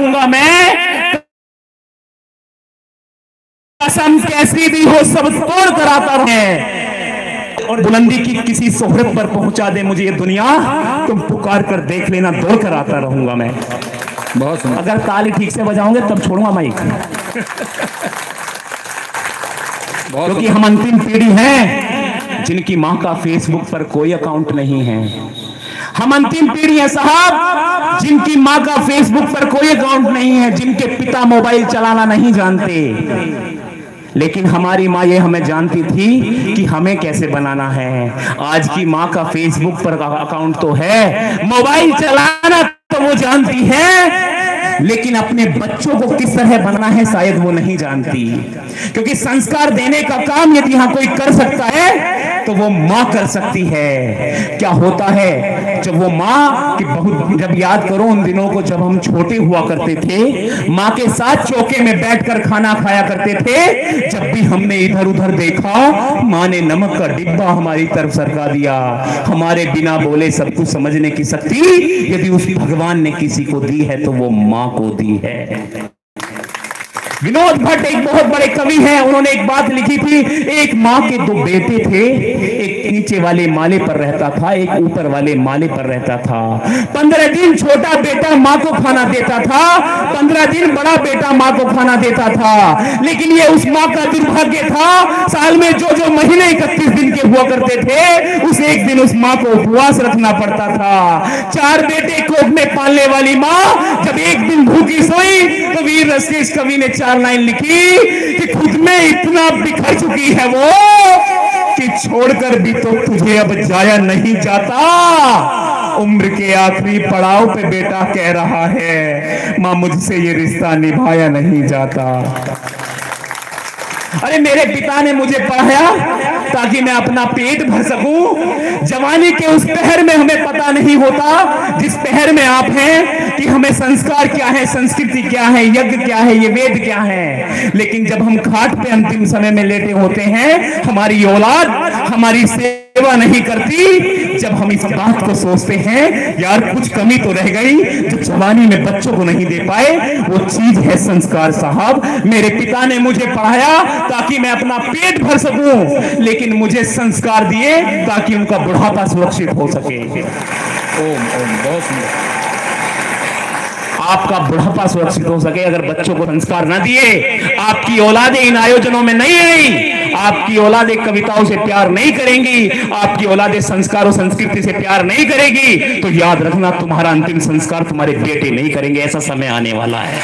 रहूंगा मैं, कसम कैसी भी हो सब तोड़ कर आता रहे। और बुलंदी की किसी शोहरत पर पहुंचा दे मुझे ये दुनिया, तुम पुकार कर देख लेना, दौड़ कर आता रहूंगा मैं। बहुत सुंदर। अगर ताली ठीक से बजाओगे तब छोड़ूंगा माइक, क्योंकि हम अंतिम पीढ़ी हैं जिनकी मां का फेसबुक पर कोई अकाउंट नहीं है। हम अंतिम पीढ़ी है साहब जिनकी मां का फेसबुक पर कोई अकाउंट नहीं है, जिनके पिता मोबाइल चलाना नहीं जानते। लेकिन हमारी माँ ये हमें जानती थी कि हमें कैसे बनाना है। आज की माँ का फेसबुक पर अकाउंट तो है, मोबाइल चलाना तो वो जानती है, लेकिन अपने बच्चों को किस तरह बनाना है शायद वो नहीं जानती। क्योंकि संस्कार देने का काम यदि यहाँ कोई कर सकता है तो वो माँ कर सकती है। क्या होता है जब वो माँ की बहुत, जब याद करो उन दिनों को जब हम छोटे हुआ करते थे, माँ के साथ चौके में बैठकर खाना खाया करते थे। जब भी हमने इधर उधर देखा, माँ ने नमक का डिब्बा हमारी तरफ सरका दिया। हमारे बिना बोले सब कुछ समझने की शक्ति यदि उस भगवान ने किसी को दी है तो वो माँ को दी है। विनोद भट्ट एक बहुत बड़े कवि हैं, उन्होंने एक बात लिखी थी, एक माँ के दो बेटे थे, एक नीचे वाले माले पर रहता था, एक ऊपर वाले माले पर रहता था। 15 दिन छोटा बेटा माँ को खाना देता था, 15 दिन बड़ा बेटा माँ को खाना देता था। लेकिन ये उस माँ का दुर्भाग्य था, साल में जो जो महीने 31 दिन के हुआ करते थे, उस एक दिन उस माँ को उपवास रखना पड़ता था। 4 बेटे कोख में पालने वाली माँ जब एक दिन भूखी सोई तो वीर रजनीश कवि ने 4 लाइन लिखी कि खुद में इतना बिखर चुकी है वो कि छोड़कर भी तो तुझे अब जाया नहीं जाता। उम्र के आखिरी पड़ाव पे बेटा कह रहा है, मां मुझसे ये रिश्ता निभाया नहीं जाता। अरे मेरे पिता ने मुझे पढ़ाया ताकि मैं अपना पेट भर सकूं। जवानी के उस पहर में हमें पता नहीं होता जिस पहर में आप हैं कि हमें संस्कार क्या है, संस्कृति क्या है, यज्ञ क्या है, ये वेद क्या है। लेकिन जब हम खाट पे अंतिम समय में लेटे होते हैं, हमारी औलाद हमारी सेवा नहीं करती। जब हम इस बात को सोचते हैं यार कुछ कमी तो रह गई जो जवानी में बच्चों को नहीं दे पाए, वो चीज है संस्कार साहब। मेरे पिता ने मुझे पढ़ाया ताकि मैं अपना पेट भर सकूं, लेकिन मुझे संस्कार दिए ताकि उनका बुढ़ापा सुरक्षित हो सके। ओम ओम, बहुत सुंदर। आपका बुढ़ापा सुरक्षित हो सके अगर बच्चों को संस्कार ना दिए, आपकी औलादें इन आयोजनों में नहीं आई, आपकी औलादें कविताओं से प्यार नहीं करेंगी, आपकी औलादें संस्कार और संस्कृति से प्यार नहीं करेगी, तो याद रखना तुम्हारा अंतिम संस्कार तुम्हारे बेटे नहीं करेंगे। ऐसा समय आने वाला है,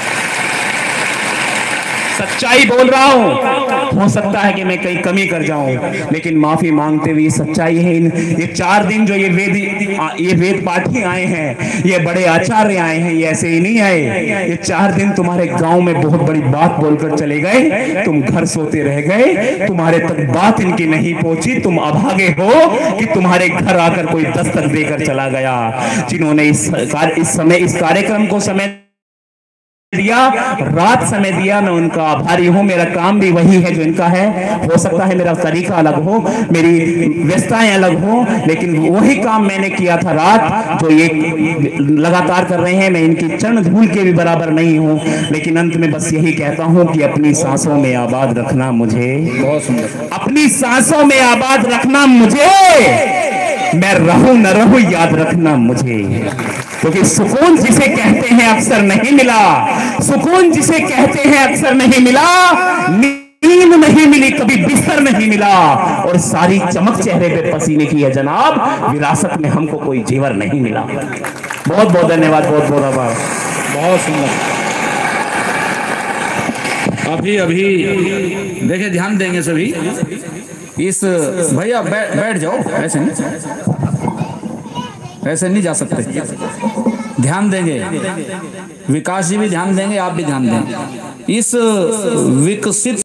सच्चाई बोल रहा हूं। हो सकता है कि मैं कहीं कमी कर जाऊं, लेकिन माफी मांगते हुए सच्चाई है। ये 4 दिन जो ये वेद पाठी आए हैं, ये बड़े आचार्य आए हैं, ये ऐसे ही नहीं आए। ये 4 दिन तुम्हारे गांव में बहुत बड़ी बात बोलकर चले गए, तुम घर सोते रह गए, तुम्हारे तक बात इनकी नहीं पहुंची। तुम अभागे हो कि तुम्हारे घर आकर कोई दस्तक देकर चला गया। जिन्होंने इस कार्यक्रम को समय दिया, रात समय दिया, मैं उनका आभारी हूं। मेरा काम भी वही है जो इनका है। हो सकता है मेरा तरीका अलग हो, मेरी व्यस्तताएं अलग हो, लेकिन वही काम मैंने किया था रात जो ये लगातार कर रहे हैं। मैं इनकी चरण धूल के भी बराबर नहीं हूं, लेकिन अंत में बस यही कहता हूं कि अपनी सांसों में आबाद रखना मुझे, बहुत सुंदर, अपनी सांसों में आबाद रखना मुझे, मैं रहूं न रहूं याद रखना मुझे। क्योंकि सुकून जिसे कहते हैं अक्सर नहीं मिला, सुकून जिसे कहते हैं अक्सर नहीं मिला, नींद नहीं मिली, कभी बिस्तर नहीं मिला, और सारी चमक चेहरे पे पसीने की है जनाब, विरासत में हमको कोई जेवर नहीं मिला। बहुत बहुत धन्यवाद, बहुत बहुत आभार। बहुत सुंदर। अभी देखिए, ध्यान देंगे सभी इस, भैया बैठ जाओ, ऐसे नहीं जा सकते, ध्यान देंगे, विकास जी भी ध्यान देंगे, आप भी ध्यान देंगे। इस विकसित